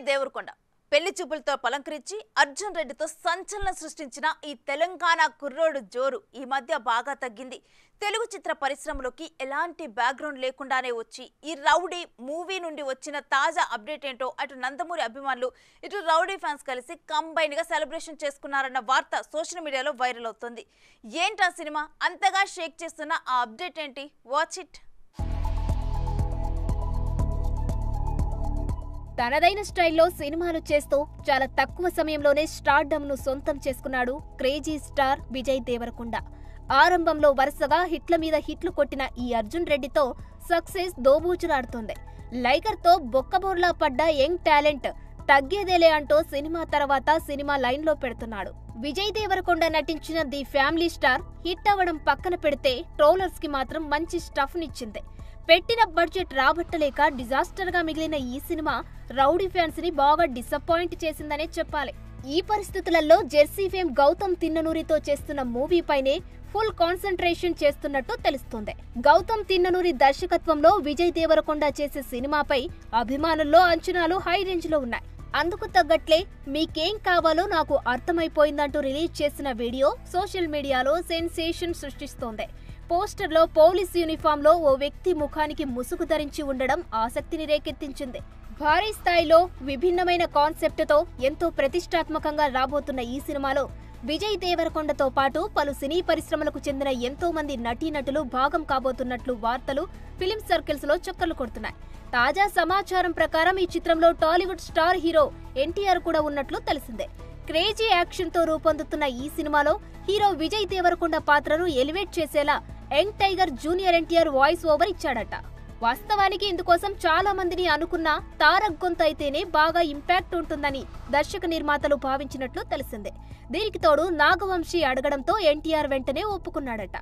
దేవరకొండ పెళ్లి చూపులతో పలంకరించి అర్జున్ రెడ్డితో సంచలనం సృష్టించిన ఈ తెలంగాణ కుర్రోడు జోరు ఈ మధ్య బాగా తగ్గింది. తెలుగు చిత్ర పరిశ్రమలోకి ఎలాంటి బ్యాక్గ్రౌండ్ లేకుండానే వచ్చి ఈ రౌడీ మూవీ నుండి వచ్చిన తాజా అప్డేట్ ఏంటో అటు నందమూరి అభిమానులు ఇటు రౌడీ ఫ్యాన్స్ కలిసి కంబైన్ గా సెలబ్రేషన్ చేసుకున్నారన్న వార్త సోషల్ మీడియాలో వైరల్ అవుతుంది. ఏంటా సినిమా అంతగా షేక్ చేస్తున్న ఆ అప్డేట్ ఏంటి? Watch it. తనదైన స్టైల్లో సినిమాలు చేస్తూ చాలా తక్కువ సమయంలోనే స్టార్డమ్ ను సొంతం చేసుకున్నాడు క్రేజీ స్టార్ విజయ్ దేవరకొండ. ఆరంభంలో వరుసగా హిట్ల మీద హిట్లు కొట్టిన ఈ అర్జున్ రెడ్డితో సక్సెస్ దోబూచులాడుతోంది. లైగర్ తో బొక్కబోర్లా పడ్డ యంగ్ టాలెంట్ తగ్గేదేలే అంటూ సినిమా తర్వాత సినిమా లైన్ లో పెడుతున్నాడు. విజయ్ దేవరకొండ నటించిన ది ఫ్యామిలీ స్టార్ హిట్ అవ్వడం పక్కన పెడితే ట్రోలర్స్ కి మాత్రం మంచి స్టఫ్ నిచ్చింది. పెట్టిన బడ్జెట్ రాబట్టలేక డిజాస్టర్ గా మిగిలిన ఈ సినిమా రౌడీ ఫ్యాన్స్ ని బాగా డిసప్పాయింట్ చేసిందనే చెప్పాలి. ఈ పరిస్థితులలో జెర్సీ ఫేమ్ గౌతమ్ తిన్ననూరితో చేస్తున్న మూవీపైనే ఫుల్ కాన్సంట్రేషన్ చేస్తున్నట్టు తెలుస్తోంది. గౌతమ్ తిన్ననూరి దర్శకత్వంలో విజయ్ దేవరకొండ చేసే సినిమాపై అభిమానుల్లో అంచనాలు హై రేంజ్ లో ఉన్నాయి. అందుకు తగ్గట్లే మీకేం కావాలో నాకు అర్థమైపోయిందంటూ రిలీజ్ చేసిన వీడియో సోషల్ మీడియాలో సెన్సేషన్ సృష్టిస్తోంది. పోస్టర్లో పోలీస్ యూనిఫామ్ లో ఓ వ్యక్తి ముఖానికి ముసుగు ధరించి ఉండడం ఆసక్తిని రేకెత్తించింది. భారీ స్థాయిలో విభిన్నమైన కాన్సెప్ట్ తో ఎంతో ప్రతిష్టాత్మకంగా రాబోతున్న ఈ సినిమాలో విజయ్ దేవరకొండతో పాటు పలు సినీ పరిశ్రమలకు చెందిన ఎంతో మంది నటీనటులు భాగం కాబోతున్నట్లు వార్తలు ఫిలిం సర్కిల్స్ లో చక్కర్లు కొడుతున్నాయి. తాజా సమాచారం ప్రకారం ఈ చిత్రంలో టాలీవుడ్ స్టార్ హీరో ఎన్టీఆర్ కూడా ఉన్నట్లు తెలిసిందే. క్రేజీ యాక్షన్ తో రూపొందుతున్న ఈ సినిమాలో హీరో విజయ్ దేవరకొండ పాత్రను ఎలివేట్ చేసేలా young tiger junior NTR voice over ఇచ్చాడట. వాస్తవానికి ఇందుకోసం చాలా మందిని అనుకున్న తారక్ గొంతు అయితేనే బాగా ఇంపాక్ట్ ఉంటుందని దర్శక నిర్మాతలు భావించినట్లు తెలిసిందే. దీనికి తోడు నాగవంశీ అడగడంతో ఎన్టీఆర్ వెంటనే ఒప్పుకున్నాడట.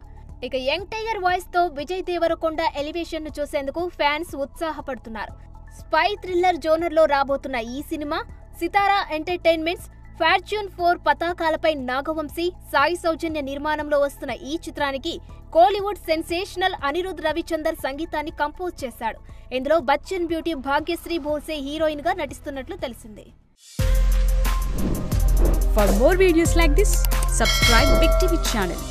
ఇక యంగ్ టైగర్ వాయిస్ తో విజయ్ దేవరకొండ ఎలివేషన్ ను చూసేందుకు ఫ్యాన్స్ ఉత్సాహపడుతున్నారు. స్పై థ్రిల్లర్ జోనర్ లో రాబోతున్న ఈ సినిమా సితారా ఎంటర్టైన్మెంట్స్ ఫార్చ్యూన్ 4 పతాకాలపై నాగవంశీ సాయి సౌజన్య నిర్మాణంలో వస్తున్న ఈ చిత్రానికి కోలీవుడ్ సెన్సేషనల్ అనిరుద్ రవిచందర్ సంగీతాన్ని కంపోజ్ చేశాడు. ఇందులో బచ్చన్ బ్యూటీ భాగ్యశ్రీ భోసే హీరోయిన్ గా నటిస్తున్నట్లు తెలిసింది. For more videos like this, subscribe Big TV channel.